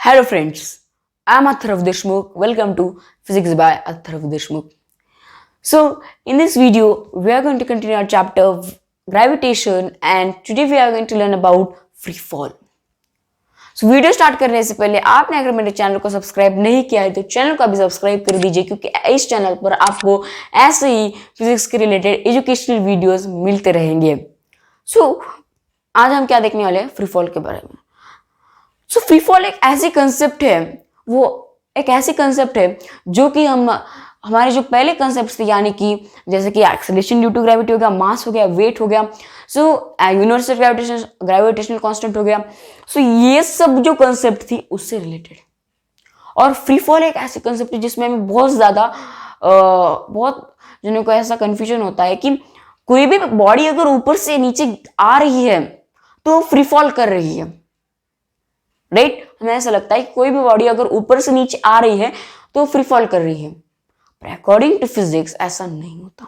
Hello friends, I'm Atharv Deshmukh. Welcome to Physics by Atharv Deshmukh. So in this video, we are going to continue our chapter of gravitation and today we are going to learn about free fall. So video start करने से पहले आपने अगर मेरे channel को subscribe नहीं किया है तो चैनल को अभी सब्सक्राइब कर दीजिए क्योंकि इस चैनल पर आपको ऐसे ही फिजिक्स के रिलेटेड एजुकेशनल वीडियोस मिलते रहेंगे. सो आज हम क्या देखने वाले हैं? फ्री फॉल के बारे में. सो फ्री फॉल एक ऐसी कंसेप्ट है, वो एक ऐसी कंसेप्ट है जो कि हमारे जो पहले कंसेप्ट थे, यानी कि जैसे कि एक्सेलरेशन ड्यू टू ग्रेविटी हो गया, मास हो गया, वेट हो गया, सो यूनिवर्सल ग्रेविटेशनल कांस्टेंट हो गया, सो ये सब जो कंसेप्ट थी उससे रिलेटेड. और फ्री फॉल एक ऐसी कंसेप्ट है जिसमें हमें बहुत ज्यादा बहुत जनों को ऐसा कंफ्यूजन होता है कि कोई भी बॉडी अगर ऊपर से नीचे आ रही है तो फ्री फॉल कर रही है, राइट? हमें ऐसा लगता है कि कोई भी बॉडी अगर ऊपर से नीचे आ रही है तो फ्री फॉल कर रही है, पर अकॉर्डिंग टू फिजिक्स ऐसा नहीं होता.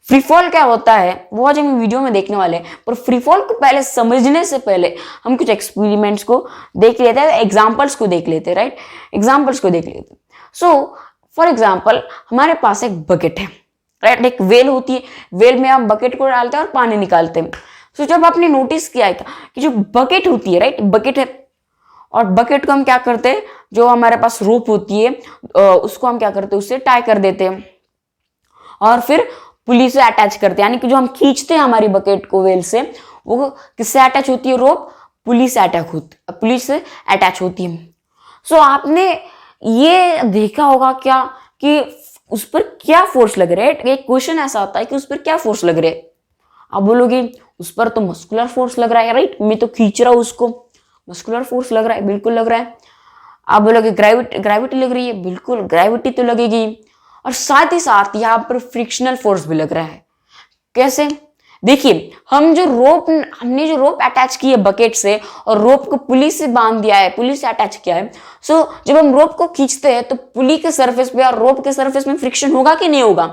फ्री फॉल क्या होता है वो आज हम वीडियो में देखने वाले हैं, पर फ्री फॉल को पहले समझने से पहले हम कुछ एक्सपेरिमेंट्स को देख लेते हैं, एग्जांपल्स को देख लेते हैं, राइट? एग्जांपल्स को देख लेते हैं. सो फॉर एग्जांपल हमारे पास एक बकेट है, राइट? एक वेल होती है, वेल में आप बकेट को डालते हैं और पानी निकालते हैं. सो जब आपने नोटिस किया है कि जो बकेट होती है, राइट, बकेट है, और बकेट को हम क्या करते हैं, जो हमारे पास रोप होती है उसको हम क्या करते हैं, उससे टाई कर देते हैं और फिर पुली से अटैच करते हैं. यानी कि जो हम खींचते हैं हमारी बकेट को वेल से, वो किससे अटैच होती है? रोप पुली से अटैच होती है. सो आपने ये देखा होगा क्या कि उस पर क्या फोर्स लग रहा है? एक क्वेश्चन ऐसा आता है कि उस पर क्या फोर्स लग रहा है. आप बोलोगे उस पर तो मस्कुलर फोर्स लग रहा है, राइट? मैं तो खींच रहा हूं उसको, मस्कुलर फोर्स लग रहा है, बिल्कुल लग रहा है. आप बोलोगे ग्रेविटी लग रही है, बिल्कुल ग्रेविटी तो लगेगी. और साथ ही साथ यहाँ पर फ्रिक्शनल फोर्स भी लग रहा है. कैसे? देखिए, हमने जो रोप अटैच की है बकेट से और रोप को पुली से बांध दिया है, पुली से अटैच किया है. सो जब हम रोप को खींचते हैं तो पुली के सरफेस पे और रोप के सरफेस में फ्रिक्शन होगा कि नहीं होगा?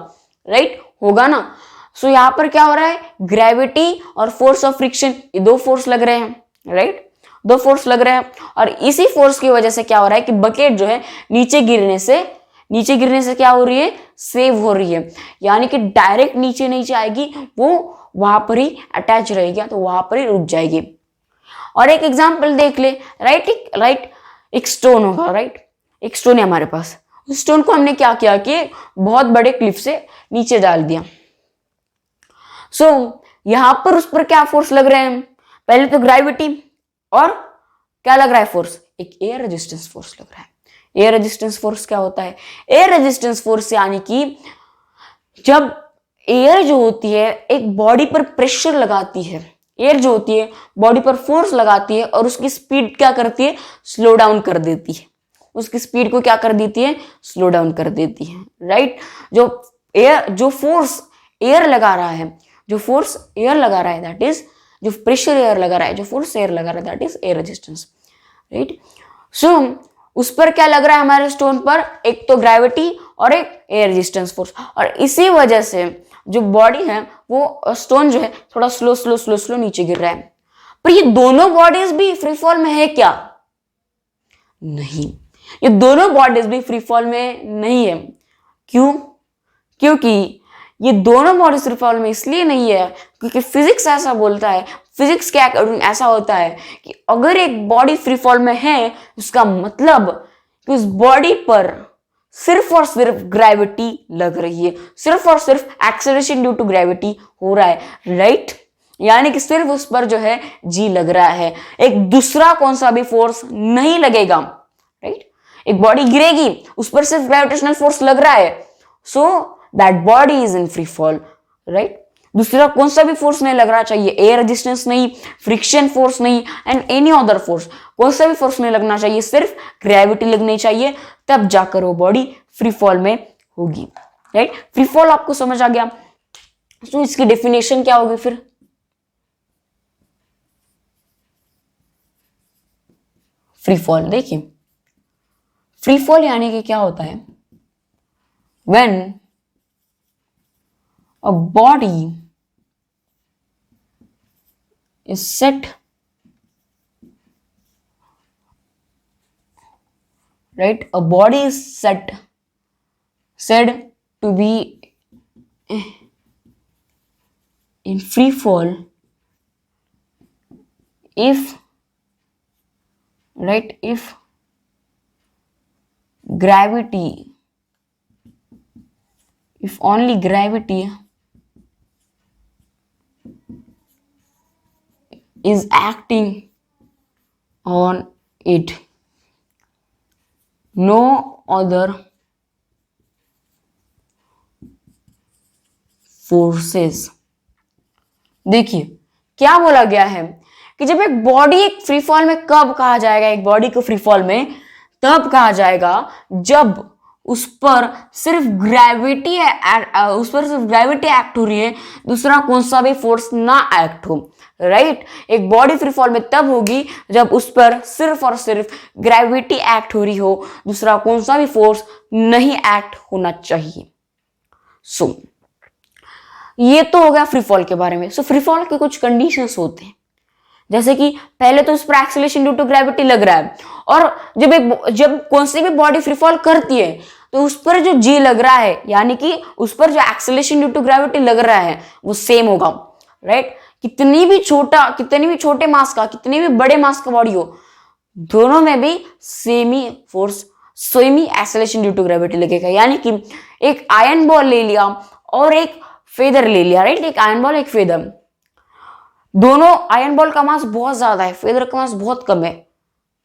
राइट, होगा ना. सो यहाँ पर क्या हो रहा है? ग्रेविटी और फोर्स ऑफ फ्रिक्शन, ये दो फोर्स लग रहे हैं, राइट? दो फोर्स लग रहे हैं और इसी फोर्स की वजह से क्या हो रहा है कि बकेट जो है नीचे गिरने से क्या हो रही है? सेव हो रही है. यानी कि डायरेक्ट नीचे नहीं जाएगी, वो वहां पर ही अटैच रहेगी, तो वहां पर ही रुक जाएगी. और एक एग्जांपल देख ले, राइट? एक स्टोन होगा, राइट? एक स्टोन है हमारे पास. उस स्टोन को हमने क्या किया कि बहुत बड़े क्लिफ से नीचे डाल दिया. सो यहां पर उस पर क्या फोर्स लग रहे हैं? पहले तो ग्रेविटी, और क्या लग रहा है फोर्स? एक एयर रेजिस्टेंस फोर्स लग रहा है. एयर रेजिस्टेंस फोर्स क्या होता है? एयर रेजिस्टेंस फोर्स यानी कि जब एयर जो होती है एक बॉडी पर प्रेशर लगाती है, एयर जो होती है बॉडी पर फोर्स लगाती है और उसकी स्पीड क्या करती है? स्लो डाउन कर देती है. उसकी स्पीड को क्या कर देती है? स्लो डाउन कर देती है, राइट? जो फोर्स एयर लगा रहा है, दैट इज जो प्रेशर एयर लगा रहा है, जो फोर्स एयर लगा रहा है, that is air resistance, right? So उस पर क्या लग रहा है हमारे स्टोन पर? एक तो ग्रेविटी और एक एयर रेजिस्टेंस फोर्स. और इसी वजह से जो बॉडी है, वो स्टोन जो है थोड़ा स्लो नीचे गिर रहा है. पर ये दोनों बॉडीज भी फ्री फॉल में है क्या? नहीं, ये दोनों बॉडीज भी फ्री फॉल में नहीं है. क्यों? क्योंकि ये दोनों बॉडीज फ्री फॉल में इसलिए नहीं है क्योंकि फिजिक्स ऐसा बोलता है, फिजिक्स के अकॉर्डिंग ऐसा होता है कि अगर एक बॉडी फ्री फॉल में है, उसका मतलब कि उस बॉडी पर सिर्फ और सिर्फ ग्रेविटी लग रही है, सिर्फ और सिर्फ एक्सेलरेशन ड्यू टू ग्रेविटी हो रहा है, राइट? यानी कि सिर्फ उस पर जो है जी लग रहा है, एक दूसरा कौन सा भी फोर्स नहीं लगेगा, राइट? एक बॉडी गिरेगी, उस पर सिर्फ ग्रेविटेशनल फोर्स लग रहा है, so that body is in free fall, right? दूसरा कौन सा भी फोर्स नहीं लग रहा चाहिए, एयर रेजिस्टेंस नहीं, फ्रिक्शन फोर्स नहीं, एंड एनी अदर फोर्स, कौन सा भी फोर्स नहीं लगना चाहिए, सिर्फ ग्रेविटी लगनी चाहिए, तब जाकर वो बॉडी फ्री फॉल में होगी, राइट? फ्री फॉल आपको समझ आ गया. तो इसकी डेफिनेशन क्या होगी फिर? फ्री फॉल देखिए, फ्री फॉल यानी कि क्या होता है? When a body is set right? A body is said to be in free fall if, right, if gravity, if only gravity is acting on it, no other forces. देखिए क्या बोला गया है कि जब एक बॉडी एक फ्री फॉल में, कब कहा जाएगा एक बॉडी को फ्री फॉल में, तब कहा जाएगा जब उस पर सिर्फ ग्रेविटी एक्ट हो रही है, दूसरा कौन सा भी फोर्स ना एक्ट हो, राइट? एक बॉडी फ्री फॉल में तब होगी जब उस पर सिर्फ और सिर्फ ग्रेविटी एक्ट हो रही हो, दूसरा कौन सा भी फोर्स नहीं एक्ट होना चाहिए। सो ये तो हो गया फ्री फॉल के बारे में। सो फ्री फॉल के कुछ कंडीशंस होते हैं, जैसे कि पहले तो उस पर एक्सेलरेशन ड्यू टू ग्रेविटी लग रहा है, और जब कौन सी भी बॉडी फ्री फॉल करती है तो उस पर जो जी लग रहा है, यानी कि उस पर जो एक्सेलरेशन ड्यू टू ग्रेविटी लग रहा है वो सेम होगा, राइट? कितनी भी छोटे मास का, कितनी भी बड़े मास का बॉडी हो, दोनों में भी सेम ही फोर्स, सेम ही एक्सेलरेशन ड्यू टू ग्रेविटी लगेगा। यानी कि एक आयरन बॉल ले लिया और एक फेदर ले लिया, राइट? एक आयरन बॉल, एक फेदर, दोनों, आयरन बॉल का मास बहुत ज्यादा है, फेदर का मास बहुत कम है,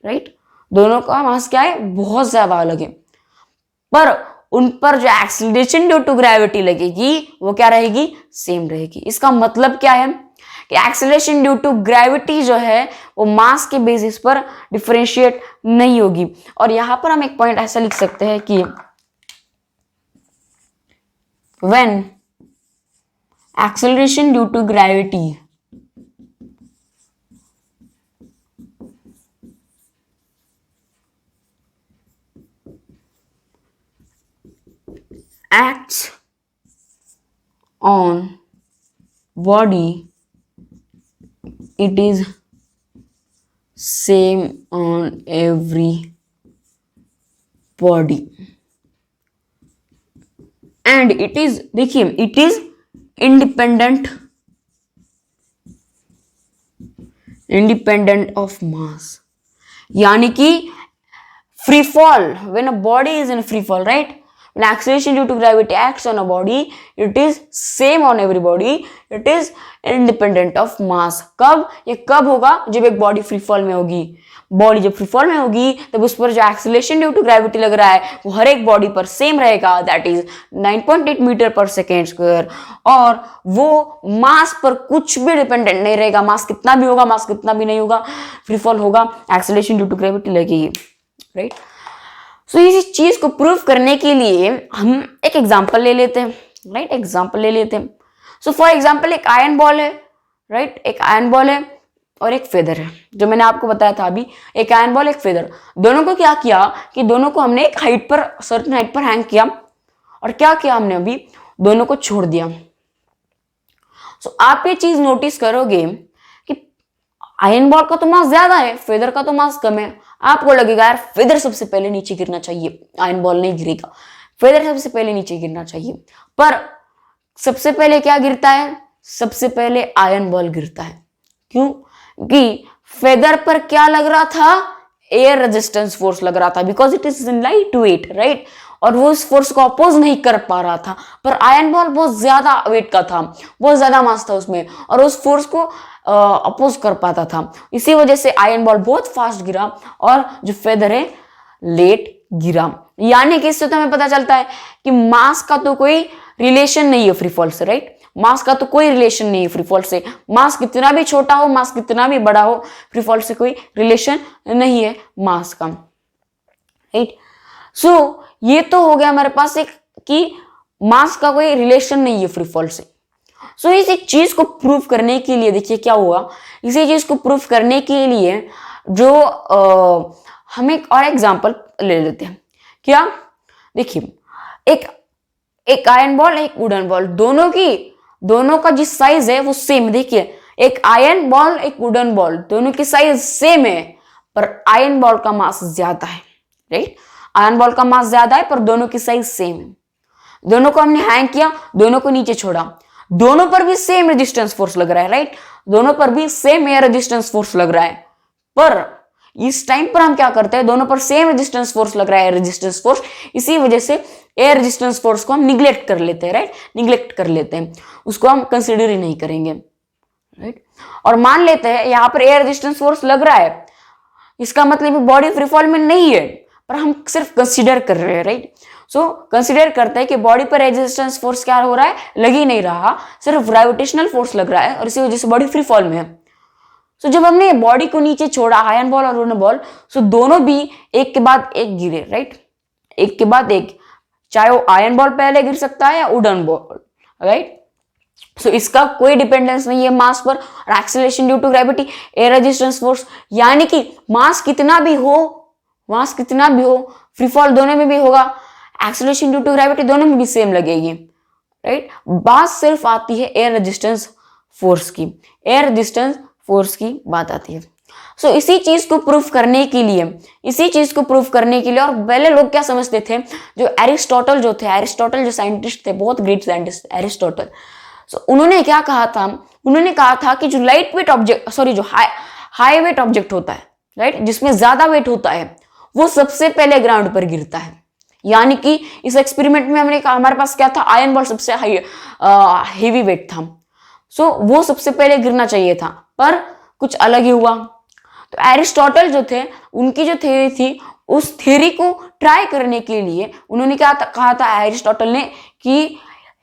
राइट? दोनों का मास क्या है, बहुत ज्यादा अलग है, पर उन पर जो एक्सीलरेशन ड्यू टू ग्रेविटी लगेगी वो क्या रहेगी, सेम रहेगी। इसका मतलब क्या है कि एक्सीलरेशन ड्यू टू ग्रेविटी जो है वो मास के बेसिस पर डिफरेंशिएट नहीं होगी। और यहां पर हम एक पॉइंट ऐसा लिख सकते हैं कि when acceleration due to gravity acts on body, it is same on every body, and it is, देखिए, it is independent of mass। यानी कि free fall, when a body is in free fall, right? When acceleration due to gravity acts on a body, it is same on every body, it is independent of mass। कब, ये कब होगा, जब एक body free fall में होगी। Body जब free fall में होगी तब उस पर जो एक्सेलरेशन ड्यू टू ग्रेविटी लग रहा है वो हर एक बॉडी पर सेम रहेगा, दैट इज 9.8 मीटर पर सेकेंड स्क्वायर, और वो मास पर कुछ भी डिपेंडेंट नहीं रहेगा। मास कितना भी होगा, मास कितना भी नहीं होगा, फ्री फॉल होगा, एक्सेलरेशन ड्यू टू ग्रेविटी लगेगी, राइट? सो इस चीज को प्रूव करने के लिए हम एक एग्जांपल ले लेते हैं, राइट? एग्जांपल ले लेते हैं। सो फॉर एग्जांपल एक आयरन बॉल है, राइट? एक आयरन बॉल है और एक फेदर है, जो मैंने आपको बताया था अभी, एक आयरन बॉल, एक फेदर। दोनों को क्या किया कि दोनों को हमने एक हाइट पर, सर्टेन हाइट पर हैंग किया, और क्या किया हमने, अभी दोनों को छोड़ दिया। सो आप ये चीज नोटिस करोगे कि आयरन बॉल का तो मास ज्यादा है, फेदर का तो मास कम है। आपको लगेगा यार फेदर सबसे पहले नीचे गिरना चाहिए, आयरन बॉल नहीं गिरेगा, फेदर सबसे पहले नीचे गिरना चाहिए। पर सबसे पहले क्या गिरता है, सबसे पहले आयरन बॉल गिरता है। क्यों? कि फेदर पर क्या लग रहा था, एयर रेजिस्टेंस फोर्स लग रहा था, because it is light weight, right? और वो उस फोर्स को अपोज नहीं कर पा रहा था। पर आयरन बॉल बहुत ज्यादा वेट का था, बहुत ज्यादा मास था उसमें, और उस फोर्स को अपोज कर पाता था। इसी वजह से आयरन बॉल बहुत फास्ट गिरा और जो फेदर है लेट गिरा। यानी कि इससे तो हमें पता चलता है कि मास का तो कोई रिलेशन नहीं है फ्री फॉल से, राइट? मास का तो कोई रिलेशन नहीं है फ्री फॉल से। मास कितना भी छोटा हो, मास कितना भी बड़ा हो, फ्री फॉल से कोई रिलेशन नहीं है मास का, राइट? सो ये तो हो गया हमारे पास एक कि मास का कोई रिलेशन नहीं है फ्री फॉल से। सो इस एक चीज को प्रूव करने के लिए देखिए क्या हुआ, इसी चीज को प्रूव करने के लिए जो हम एक और एग्जांपल ले लेते हैं। क्या? देखिए, एक आयरन बॉल, एक वुडन बॉल, दोनों का जिस साइज है वो सेम। देखिए, एक आयरन बॉल, एक वुडन बॉल, दोनों की साइज सेम है, पर आयरन बॉल का मास ज्यादा है, राइट? आयरन बॉल का मास ज्यादा है पर दोनों की साइज सेम है। दोनों को हमने हैंग किया, दोनों को नीचे छोड़ा, दोनों पर भी सेम रेजिस्टेंस फोर्स लग रहा है, राइट। दोनों पर भी सेम एयर रेजिस्टेंस फोर्स लग रहा है, पर इस टाइम पर हम क्या करते हैं, दोनों पर सेम रेजिस्टेंस फोर्स लग रहा है, रेजिस्टेंस फोर्स, इसी वजह से एयर रेजिस्टेंस फोर्स को हम निग्लेक्ट कर लेते हैं, राइट। निग्लेक्ट कर लेते हैं, उसको हम कंसिडर ही नहीं करेंगे, राइट। और मान लेते हैं यहां पर एयर रेजिस्टेंस फोर्स लग रहा है, इसका मतलब बॉडी फ्री फॉल में नहीं है, पर हम सिर्फ कंसिडर कर रहे हैं, राइट। सो कंसिडर करते हैं कि बॉडी पर रेजिस्टेंस फोर्स क्या हो रहा है, लग ही नहीं रहा, सिर्फ ग्रेविटेशनल फोर्स लग रहा है और इसी वजह से बॉडी फ्री फॉल में है। सो जब हमने बॉडी को नीचे छोड़ा, आयरन बॉल और वुडन बॉल, सो दोनों भी एक के बाद एक गिरे, राइट, एक के बाद एक, चाहे वो आयरन बॉल पहले गिर सकता है या वुडन बॉल, राइट। सो इसका कोई डिपेंडेंस नहीं है मास पर, और acceleration due to gravity, air resistance force, यानी कि मास कितना भी हो, फ्री फॉल दोनों में भी होगा, एक्सेलरेशन ड्यू टू ग्रेविटी दोनों में भी सेम लगेगी, राइट। बात सिर्फ आती है एयर रेजिस्टेंस फोर्स की, एयर रेजिस्टेंस फोर्स की बात आती है। सो इसी चीज को प्रूफ करने के लिए और पहले लोग क्या समझते थे, जो एरिस्टोटल जो साइंटिस्ट थे, बहुत ग्रेट साइंटिस्ट एरिस्टोटल, सो उन्होंने क्या कहा था, उन्होंने कहा था कि जो लाइट वेट ऑब्जेक्ट, जो हाई वेट ऑब्जेक्ट होता है, राइट, जिसमें ज्यादा वेट होता है, वो सबसे पहले ग्राउंड पर गिरता है। यानी कि इस एक्सपेरिमेंट में हमने कहा, हमारे पास क्या था, आयरन बॉल सबसे हेवी वेट था, सो वो सबसे पहले गिरना चाहिए था, पर कुछ अलग ही हुआ। तो एरिस्टोटल जो थे, उनकी जो थ्योरी थी, उस थ्योरी को ट्राई करने के लिए उन्होंने क्या कहा था एरिस्टोटल ने, कि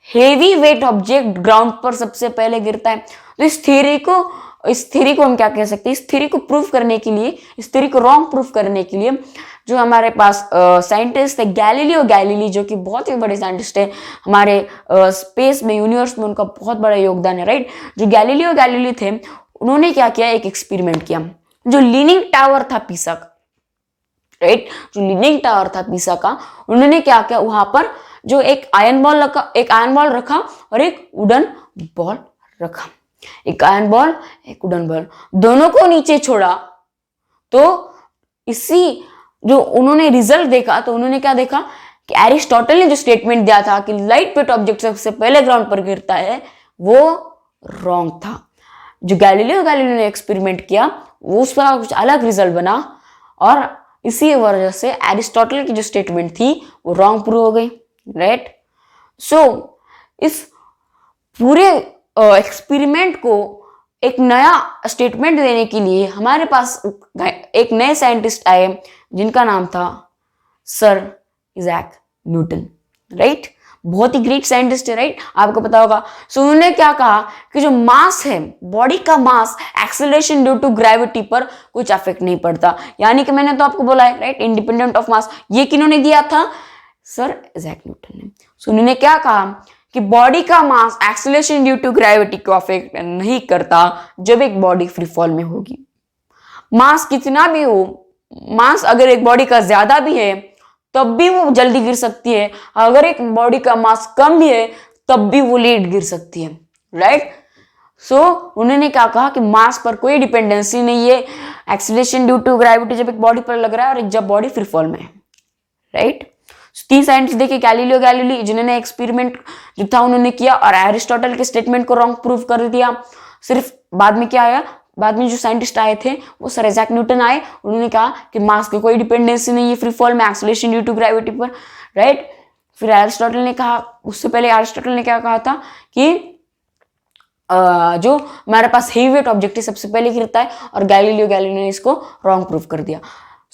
हेवी वेट ऑब्जेक्ट ग्राउंड पर सबसे पहले गिरता है। तो इस थ्योरी को हम क्या कह सकते हैं, इस थ्योरी को प्रूफ करने के लिए, इस थ्योरी को रॉन्ग प्रूफ करने के लिए जो हमारे पास साइंटिस्ट थे, गैलीलियो गैलीली, जो कि बहुत ही बड़े साइंटिस्ट है, हमारे स्पेस में, यूनिवर्स में उनका बहुत बड़ा योगदान है, राइट। जो गैलीलियो गैलीली थे, उन्होंने क्या किया, एक एक्सपेरिमेंट किया। जो लीनिंग टावर था पीसा का, राइट, जो लीनिंग टावर था पीसा का, उन्होंने क्या किया, वहां पर जो एक आयरन बॉल रखा और एक वुडन बॉल रखा, एक आयरन बॉल, एक वुडन बॉल, दोनों को नीचे छोड़ा। तो इसी जो उन्होंने रिजल्ट देखा, तो उन्होंने क्या देखा कि एरिस्टोटल ने जो स्टेटमेंट दिया था कि लाइट वेट ऑब्जेक्ट सबसे पहले ग्राउंड पर गिरता है, वो रॉन्ग था। जो गैलीलियो गैलीली ने एक्सपेरिमेंट किया, वो उस पर कुछ अलग रिजल्ट बना, और इसी वजह से एरिस्टोटल की जो स्टेटमेंट थी वो रॉन्ग प्रूव हो गई, राइट। सो इस पूरे एक्सपेरिमेंट को एक नया स्टेटमेंट देने के लिए हमारे पास एक नए साइंटिस्ट आए, जिनका नाम था सर इजैक न्यूटन, राइट। बहुत ही ग्रेट साइंटिस्ट है, राइट, आपको पता होगा। सो उन्होंने क्या कहा कि जो मास है, बॉडी का मास, एक्सेलरेशन ड्यू टू ग्रेविटी पर कुछ अफेक्ट नहीं पड़ता। यानी कि मैंने तो आपको बोला है, राइट, इंडिपेंडेंट ऑफ मास, ये किन्होंने दिया था, सर इजैक न्यूटन ने। सो उन्होंने क्या कहा कि बॉडी का मास एक्सेलरेशन ड्यू टू ग्रेविटी को अफेक्ट नहीं करता जब एक बॉडी फ्री फॉल में होगी। मास कितना भी हो, मास अगर एक बॉडी का ज्यादा भी है तब भी वो जल्दी गिर सकती है, अगर एक बॉडी का मास कम भी है तब भी वो लेट गिर सकती है, राइट। सो उन्होंने क्या कहा कि मास पर कोई डिपेंडेंसी नहीं है, एक्सेलरेशन ड्यू टू ग्रेविटी जब एक बॉडी पर लग रहा है और एक जब बॉडी फ्री फॉल में है, राइट। तीन साइंटिस्ट देखे, गैलीलियो गैलीली जिन्होंने एक्सपेरिमेंट जो था उन्होंने किया और एरिस्टोटल के स्टेटमेंट को रॉन्ग प्रूव कर दिया। सिर्फ बाद में क्या आया, बाद में जो साइंटिस्ट आए थे वो सर इजैक न्यूटन आए, उन्होंने कहा कि मास की कोई डिपेंडेंसी नहीं है फ्री फॉल में, एक्सेलरेशन ड्यू टू ग्रेविटी पर, राइट। फिर एरिस्टोटल ने कहा, उससे पहले एरिस्टोटल ने क्या कहा था कि जो हमारे पास हेवी वेट ऑब्जेक्ट है सबसे पहले गिरता है, और गैलीलियो गैलीली ने इसको रॉन्ग प्रूव कर दिया।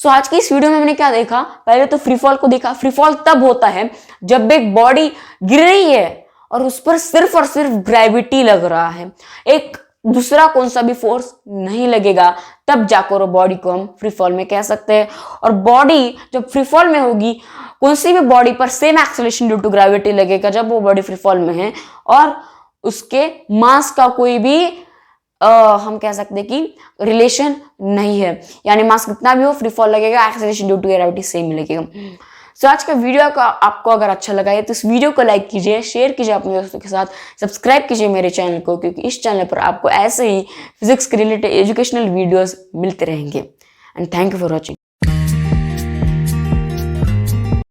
सो आज की इस वीडियो में हमने क्या देखा, पहले तो फ्री फॉल को देखा। फ्री फॉल तब होता है जब एक बॉडी गिर रही है और उस पर सिर्फ और सिर्फ ग्रेविटी लग रहा है, एक दूसरा कौन सा भी फोर्स नहीं लगेगा, तब जाकर वो बॉडी को हम फ्री फॉल में कह सकते हैं। और बॉडी जब फ्री फॉल में होगी, कौन सी भी बॉडी पर same acceleration due to gravity लगेगा जब वो बॉडी फ्री फॉल में है, और उसके मास का कोई भी हम कह सकते हैं कि रिलेशन नहीं है, यानी मास कितना भी हो फ्री फॉल लगेगा, acceleration due to gravity same लगेगा। सो आज का वीडियो का आपको अगर अच्छा लगा है तो इस वीडियो को लाइक कीजिए, शेयर कीजिए अपने दोस्तों के साथ, सब्सक्राइब कीजिए मेरे चैनल को, क्योंकि इस चैनल पर आपको ऐसे ही फिजिक्स के रिलेटेड एजुकेशनल वीडियोस मिलते रहेंगे। And thank you for watching.